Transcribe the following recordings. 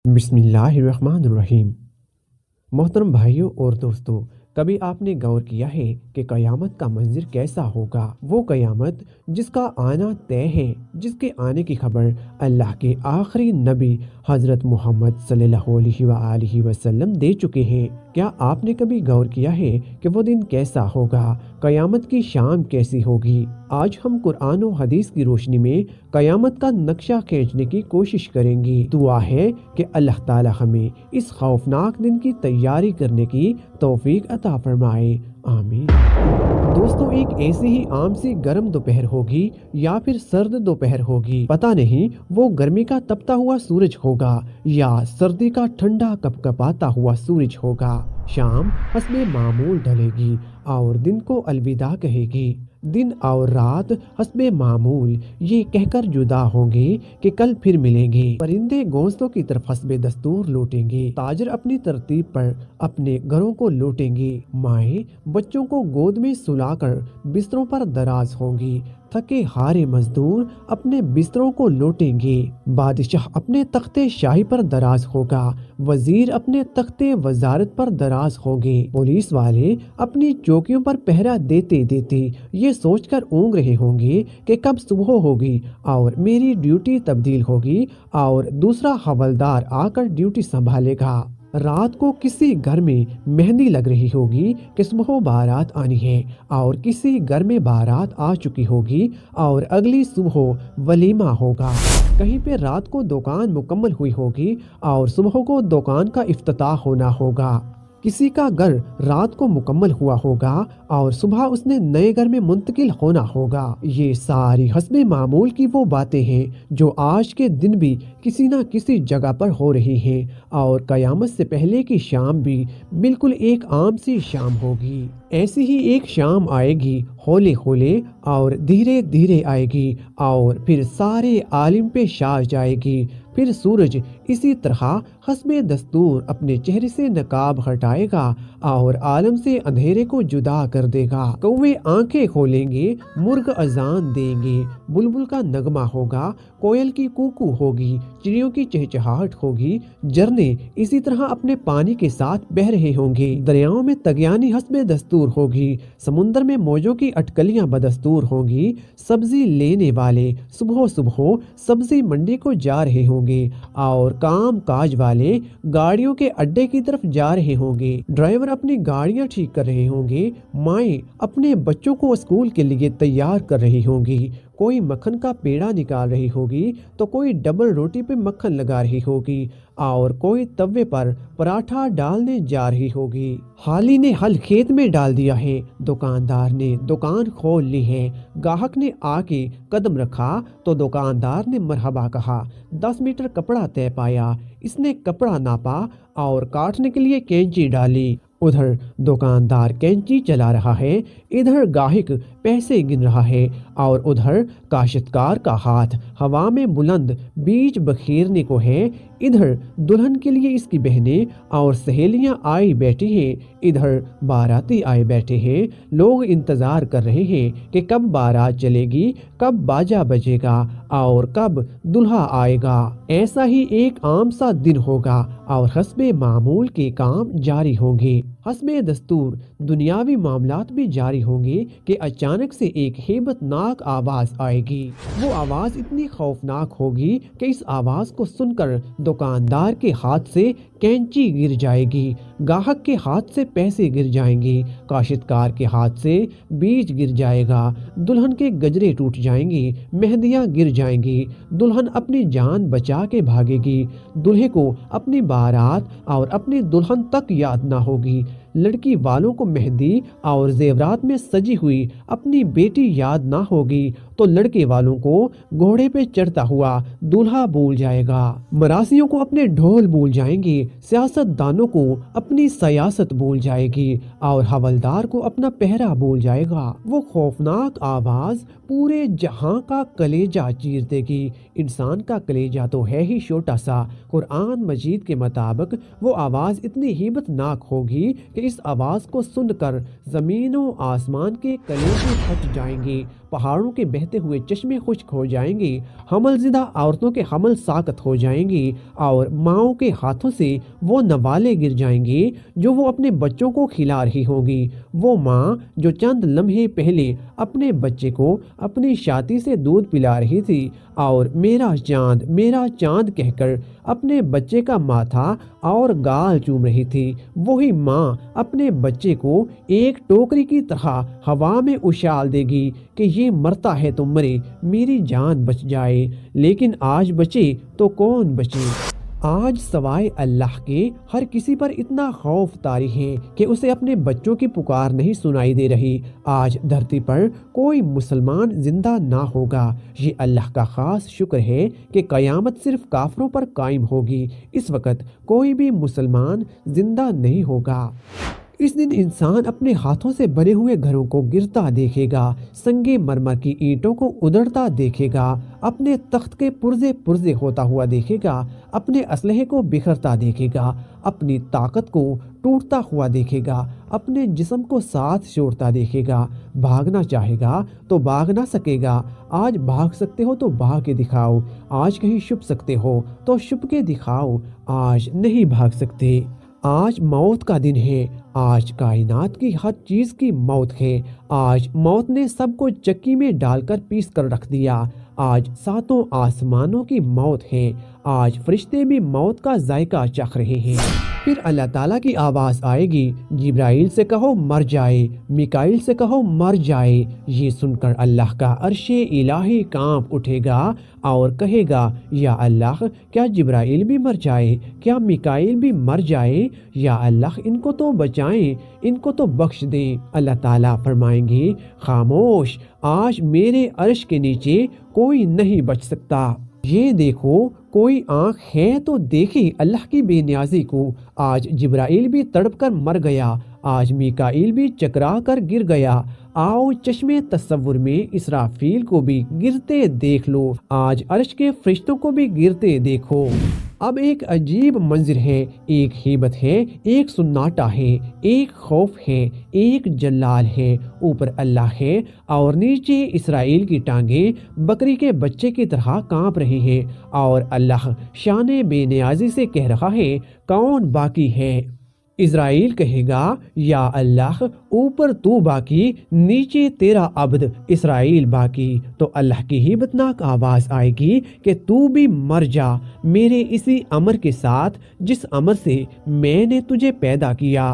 बिस्मिल्लाहिर्रहमानिर्रहीम। मोहतरम भाइयों और दोस्तों, कभी आपने गौर किया है कि क़यामत का मंज़र कैसा होगा? वो क़यामत जिसका आना तय है, जिसके आने की खबर अल्लाह के आखिरी नबी हज़रत मोहम्मद सल्लल्लाहु अलैहि वसल्लम दे चुके हैं। क्या आपने कभी गौर किया है कि वो दिन कैसा होगा? क़यामत की शाम कैसी होगी? आज हम कुरान और हदीस की रोशनी में क़यामत का नक्शा खींचने की कोशिश करेंगे। दुआ है कि अल्लाह ताला हमें इस खौफनाक दिन की तैयारी करने की तौफीक अता फरमाए, आमीन। दोस्तों, एक ऐसी ही आम सी गर्म दोपहर होगी या फिर सर्द दोपहर होगी, पता नहीं वो गर्मी का तपता हुआ सूरज होगा या सर्दी का ठंडा कपकपाता हुआ सूरज होगा। शाम हस्बे मामूल ढलेगी और दिन को अलविदा कहेगी। दिन और रात हस्बे मामूल ये कहकर जुदा होंगे कि कल फिर मिलेंगे। परिंदे घोंसलों की तरफ हस्बे दस्तूर लौटेंगे। ताजर अपनी तरतीब पर अपने घरों को लौटेंगे। माएँ बच्चों को गोद में सुलाकर बिस्तरों पर दराज होंगी। थके हारे मजदूर अपने बिस्तरों को लौटेंगे। बादशाह अपने तख्ते शाही पर दराज होगा। वजीर अपने तख्ते वजारत पर दराज होंगे। पुलिस वाले अपनी चौकियों पर पहरा देते देते ये सोचकर ऊँग रहे होंगे कि कब सुबह होगी और मेरी ड्यूटी तब्दील होगी और दूसरा हवलदार आकर ड्यूटी संभालेगा। रात को किसी घर में मेहंदी लग रही होगी कि सुबह बारात आनी है और किसी घर में बारात आ चुकी होगी और अगली सुबह वलीमा होगा। कहीं पे रात को दुकान मुकम्मल हुई होगी और सुबह को दुकान का इफ्तिताह होना होगा। किसी का घर रात को मुकम्मल हुआ होगा और सुबह उसने नए घर में मुंतकिल होना होगा। ये सारी हस्बे मामूल की वो बातें हैं जो आज के दिन भी किसी न किसी जगह पर हो रही हैं और क़यामत से पहले की शाम भी बिल्कुल एक आम सी शाम होगी। ऐसी ही एक शाम आएगी, होले होले और धीरे धीरे आएगी और फिर सारे आलिम पे छा जाएगी। फिर सूरज इसी तरह हस्बे दस्तूर अपने चेहरे से नकाब हटाएगा और आलम से अंधेरे को जुदा कर देगा। कौवे आंखें खोलेंगे, मुर्ग अजान देंगे, बुलबुल का नगमा होगा, कोयल की कूकू होगी, चिड़ियों की चहचहाहट होगी। झरने इसी तरह अपने पानी के साथ बह रहे होंगे। दरियाओं में तगयानी हस्बे दस्तूर होगी। समुंदर में मौजों की अटकलियां बदस्तूर होंगी। सब्जी लेने वाले सुबह सुबह सब्जी मंडी को जा रहे होंगे और काम काज वाले गाड़ियों के अड्डे की तरफ जा रहे होंगे। ड्राइवर अपनी गाड़ियां ठीक कर रहे होंगे। माएँ अपने बच्चों को स्कूल के लिए तैयार कर रही होंगी। कोई मक्खन का पेड़ा निकाल रही होगी तो कोई डबल रोटी पे मक्खन लगा रही होगी और कोई तवे पर पराठा डालने जा रही होगी। हाली ने हल खेत में डाल दिया है, दुकानदार ने दुकान खोल ली है। गाहक ने आके कदम रखा तो दुकानदार ने मरहबा कहा। 10 मीटर कपड़ा तय पाया, इसने कपड़ा नापा और काटने के लिए कैंची डाली। उधर दुकानदार कैंची चला रहा है, इधर गाहक पैसे गिन रहा है और उधर काश्तकार का हाथ हवा में बुलंद बीज बखेरने को है। इधर दुल्हन के लिए इसकी बहनें और सहेलियां आई बैठी हैं, इधर बाराती आए बैठे हैं। लोग इंतजार कर रहे हैं कि कब बारात चलेगी, कब बाजा बजेगा और कब दुल्हा आएगा। ऐसा ही एक आम सा दिन होगा और हस्बे मामूल के काम जारी होंगे। हस्बे दस्तूर दुनियावी मामलात भी जारी होंगे कि अचानक से एक हेबतनाक आवाज आएगी। वो आवाज इतनी खौफनाक होगी कि इस आवाज को सुनकर दुकानदार के हाथ से कैंची गिर जाएगी, गाहक के हाथ से पैसे गिर जाएंगे, काश्तकार के हाथ से बीज गिर जाएगा, दुल्हन के गजरे टूट जाएंगे, मेहंदियां गिर जाएंगी, दुल्हन अपनी जान बचा के भागेगी, दूल्हे को अपनी बारात और अपनी दुल्हन तक याद ना होगी, लड़की वालों को मेहंदी और जेवरात में सजी हुई अपनी बेटी याद ना होगी तो लड़के वालों को घोड़े पे चढ़ता हुआ दूल्हा भूल जाएगा। मरासियों को अपने ढोल भूल जाएंगे, सियासतदानों को अपनी सियासत भूल जाएगी और हवलदार को अपना पहरा भूल जाएगा। वो खौफनाक आवाज पूरे जहां का कलेजा चीर देगी। इंसान का कलेजा तो है ही छोटा सा। कुरान मजीद के मुताबिक वो आवाज इतनी हिम्मतनाक होगी कि इस आवाज को सुनकर जमीनों आसमान के कलेजे फट जाएंगे पहाड़ों के बहते हुए चश्मे खुश्क हो जाएंगे, हमलजिदा औरतों के हमल साकत हो जाएंगे और माओं के हाथों से वो नवाले गिर जाएंगे जो वो अपने बच्चों को खिला रही होंगी। वो माँ जो चंद लम्हे पहले अपने बच्चे को अपनी छाती से दूध पिला रही थी और मेरा चांद कहकर अपने बच्चे का माथा और गाल चूम रही थी, वही माँ अपने बच्चे को एक टोकरी की तरह हवा में उछाल देगी कि ये मरता है तो मरे, मेरी जान बच जाए। लेकिन आज बचे तो कौन बचे? आज सवाए अल्लाह के हर किसी पर इतना खौफ तारी है कि उसे अपने बच्चों की पुकार नहीं सुनाई दे रही। आज धरती पर कोई मुसलमान जिंदा ना होगा। ये अल्लाह का खास शुक्र है कि कयामत सिर्फ काफरों पर कायम होगी। इस वक्त कोई भी मुसलमान जिंदा नहीं होगा। इस दिन इंसान अपने हाथों से बने हुए घरों को गिरता देखेगा, संगे मरमर की ईंटों को उधड़ता देखेगा, अपने तख्त के पुर्जे पुर्जे होता हुआ देखेगा, अपने असलहे को बिखरता देखेगा, अपनी ताकत को टूटता हुआ देखेगा, अपने जिस्म को साथ छोड़ता देखेगा। भागना चाहेगा तो भाग ना सकेगा। आज भाग सकते हो तो भाग के दिखाओ, आज कहीं छुप सकते हो तो छुप के दिखाओ, आज नहीं भाग सकते। आज मौत का दिन है, आज कायनात की हर चीज की मौत है। आज मौत ने सबको चक्की में डालकर पीस कर रख दिया। आज सातों आसमानों की मौत है। आज फरिश्ते भी मौत का जायका चख रहे हैं। फिर अल्लाह ताला की आवाज़ आएगी, जिब्राइल से कहो मर जाए, मिकाइल से कहो मर जाए। ये सुनकर अल्लाह का अर्शे इलाही कांप उठेगा और कहेगा, या अल्लाह क्या जिब्राइल भी मर जाए, क्या मिकाइल भी मर जाए? या अल्लाह इनको तो बचाएं, इनको तो बख्श दें। अल्लाह ताला फरमाएंगे, खामोश, आज मेरे अर्श के नीचे कोई नहीं बच सकता। ये देखो, कोई आंख है तो देखे अल्लाह की बेनियाजी को। आज जिब्राइल भी तड़प कर मर गया, आज मिकाइल भी चकरा कर गिर गया। आओ चश्मे तस्वुर में इसराफील को भी गिरते देख लो, आज अर्श के फरिश्तों को भी गिरते देखो। अब एक अजीब मंजर है, एक हेबत है, एक सुन्नाटा है, एक खौफ है, एक जलाल है। ऊपर अल्लाह है और नीचे इसराइल की टांगे बकरी के बच्चे की तरह कांप रही हैं और अल्लाह शान बेनियाजी से कह रहा है, कौन बाकी है? इज़राइल कहेगा, या अल्लाह ऊपर तू बाकी, नीचे तेरा अब्द इसराइल बाकी। तो अल्लाह की हिबतनाक आवाज़ आएगी कि तू भी मर जा मेरे इसी अमर के साथ जिस अमर से मैंने तुझे पैदा किया।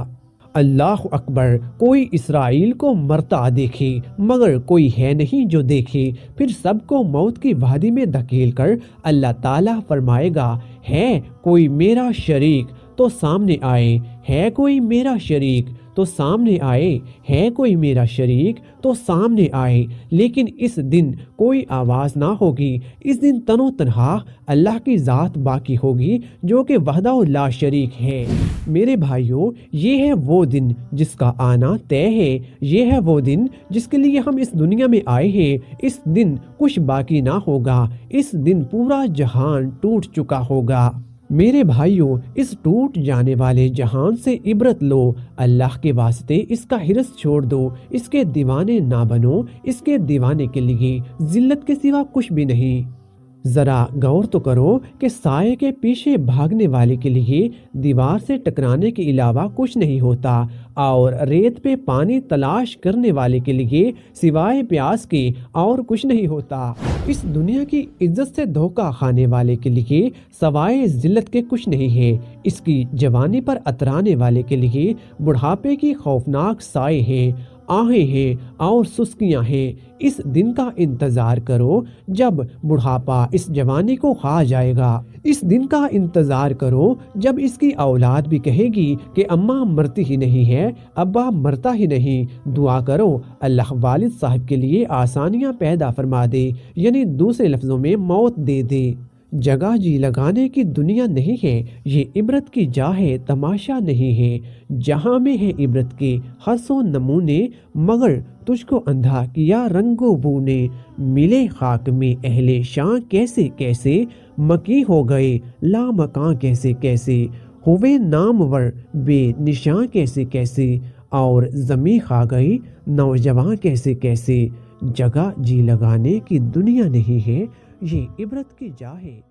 अल्लाह अकबर। कोई इसराइल को मरता देखे मगर कोई है नहीं जो देखे। फिर सबको मौत की वादी में धकेल कर अल्लाह ताला फरमाएगा, है कोई मेरा शरीक तो सामने आए, है कोई मेरा शरीक तो सामने आए, है कोई मेरा शरीक तो सामने आए। लेकिन इस दिन कोई आवाज़ ना होगी। इस दिन तनो तन्हा अल्लाह की ज़ात बाकी होगी जो कि वहदा ला शरीक है। मेरे भाइयों, ये है वो दिन जिसका आना तय है। ये है वो दिन जिसके लिए हम इस दुनिया में आए हैं। इस दिन कुछ बाकी ना होगा। इस दिन पूरा जहान टूट चुका होगा। मेरे भाइयों, इस टूट जाने वाले जहान से इबरत लो। अल्लाह के वास्ते इसका हिरस छोड़ दो, इसके दीवाने ना बनो। इसके दीवाने के लिए जिल्लत के सिवा कुछ भी नहीं। जरा गौर तो करो कि साये के पीछे भागने वाले के लिए दीवार से टकराने के अलावा कुछ नहीं होता और रेत पे पानी तलाश करने वाले के लिए सिवाय प्यास के और कुछ नहीं होता। इस दुनिया की इज्जत से धोखा खाने वाले के लिए सवाए जिल्लत के कुछ नहीं है। इसकी जवानी पर अतराने वाले के लिए बुढ़ापे की खौफनाक साए हैं, आहें हैं और सुस्कियां हैं। इस दिन का इंतजार करो जब बुढ़ापा इस जवानी को खा जाएगा। इस दिन का इंतजार करो जब इसकी औलाद भी कहेगी कि अम्मा मरती ही नहीं है, अब्बा मरता ही नहीं। दुआ करो अल्लाह वालिद साहब के लिए आसानियां पैदा फरमा दे, यानी दूसरे लफ्जों में मौत दे दे। जगह जी लगाने की दुनिया नहीं है, ये इबरत की जा है, तमाशा नहीं है। जहाँ में है इबरत के हसो नमूने, मगर तुझको अंधा किया रंगो बू ने। मिले खाक में अहले शां कैसे कैसे, मकी हो गए लामकां कैसे कैसे। हुए नामवर बेनिशां कैसे कैसे, और जमी खा गई नौजवान कैसे कैसे। جگہ جی لگانے کی دنیا نہیں ہے، یہ عبرت کی جا ہے۔